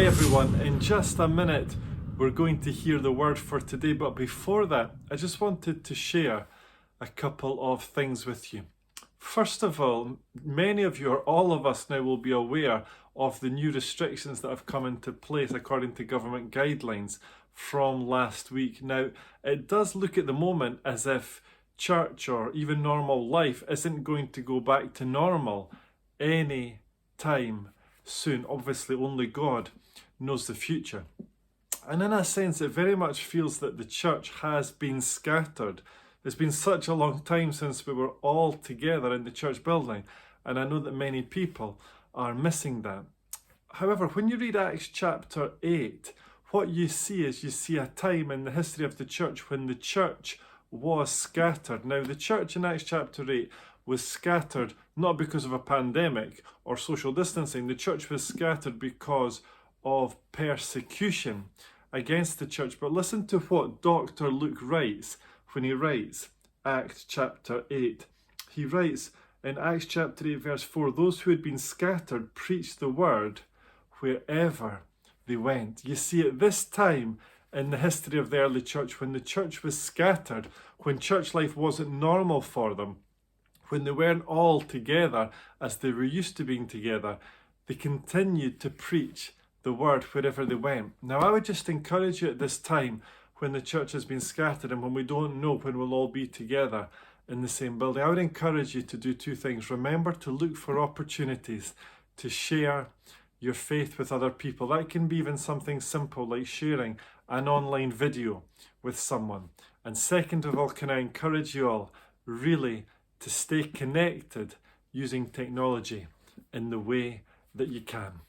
everyone, in just a minute we're going to hear the word for today, but before that I just wanted to share a couple of things with you. First of all, many of you, or all of us now, will be aware of the new restrictions that have come into place according to government guidelines from last week. Now, it does look at the moment as if church or even normal life isn't going to go back to normal any time soon. Obviously, only God knows the future. And in a sense, it very much feels that the church has been scattered. It's been such a long time since we were all together in the church building, and I know that many people are missing that. However, when you read Acts chapter 8, what you see a time in the history of the church when the church was scattered. Now, the church in Acts chapter 8 was scattered not because of a pandemic or social distancing. The church was scattered because of persecution against the church. But listen to what Dr. Luke writes when he writes Acts chapter 8. He writes in Acts chapter 8 verse 4, those who had been scattered preached the word wherever they went. You see, at this time in the history of the early church, when the church was scattered, when church life wasn't normal for them, when they weren't all together as they were used to being together, they continued to preach the word wherever they went. Now, I would just encourage you at this time, when the church has been scattered and when we don't know when we'll all be together in the same building, I would encourage you to do two things. Remember to look for opportunities to share your faith with other people. That can be even something simple like sharing an online video with someone. And second of all, can I encourage you all really to stay connected using technology in the way that you can.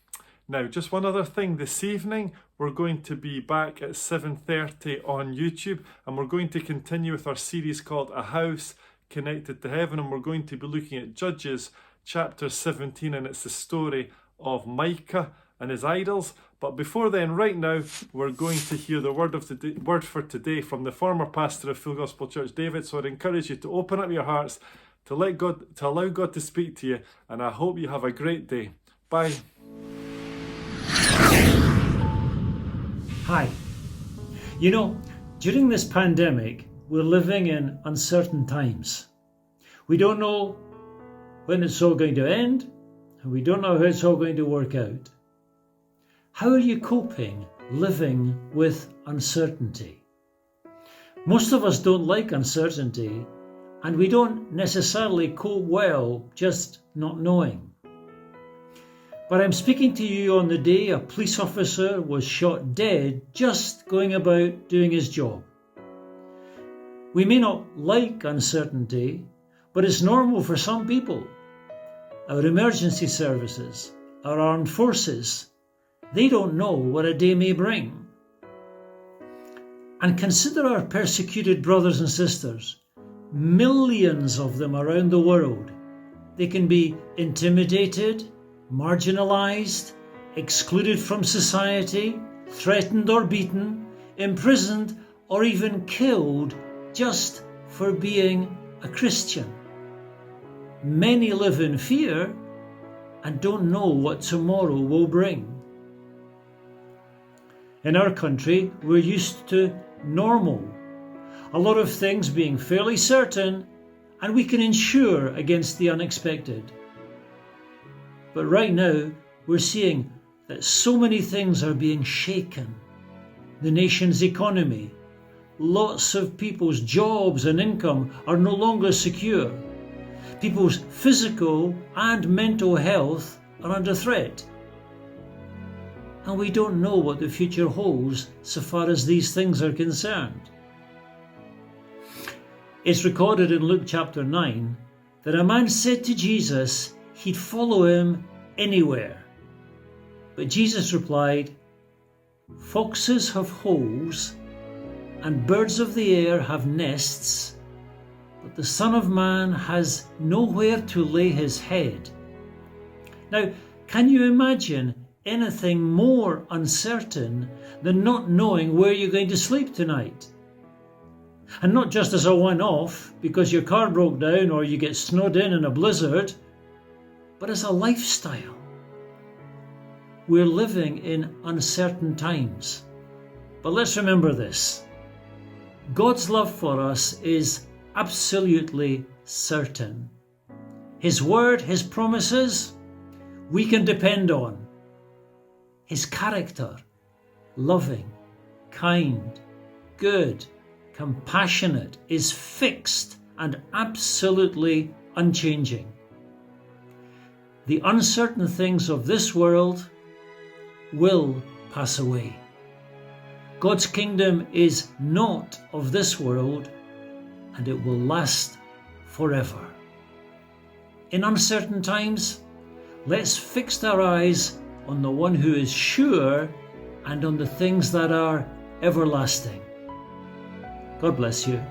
Now, just one other thing. This evening, we're going to be back at 7:30 on YouTube, and we're going to continue with our series called A House Connected to Heaven, and we're going to be looking at Judges chapter 17, and it's the story of Micah and his idols. But before then, right now, we're going to hear the word for today from the former pastor of Full Gospel Church, David. So I'd encourage you to open up your hearts, to allow God to speak to you, and I hope you have a great day. Bye. Hi. You know, during this pandemic, we're living in uncertain times. We don't know when it's all going to end, and we don't know how it's all going to work out. How are you coping living with uncertainty? Most of us don't like uncertainty, and we don't necessarily cope well just not knowing. But I'm speaking to you on the day a police officer was shot dead just going about doing his job. We may not like uncertainty, but it's normal for some people. Our emergency services, our armed forces, they don't know what a day may bring. And consider our persecuted brothers and sisters, millions of them around the world. They can be intimidated, marginalized, excluded from society, threatened or beaten, imprisoned or even killed just for being a Christian. Many live in fear and don't know what tomorrow will bring. In our country, we're used to normal, a lot of things being fairly certain, and we can insure against the unexpected. But right now, we're seeing that so many things are being shaken. The nation's economy, lots of people's jobs and income are no longer secure. People's physical and mental health are under threat. And we don't know what the future holds so far as these things are concerned. It's recorded in Luke chapter 9 that a man said to Jesus he'd follow him anywhere. But Jesus replied, "Foxes have holes and birds of the air have nests, but the Son of Man has nowhere to lay his head." Now, can you imagine anything more uncertain than not knowing where you're going to sleep tonight? And not just as a one-off because your car broke down or you get snowed in a blizzard, but as a lifestyle. we're living in uncertain times. But let's remember this. God's love for us is absolutely certain. His word, His promises, we can depend on. His character, loving, kind, good, compassionate, is fixed and absolutely unchanging. The uncertain things of this world will pass away. God's kingdom is not of this world, and it will last forever. In uncertain times, let's fix our eyes on the one who is sure and on the things that are everlasting. God bless you.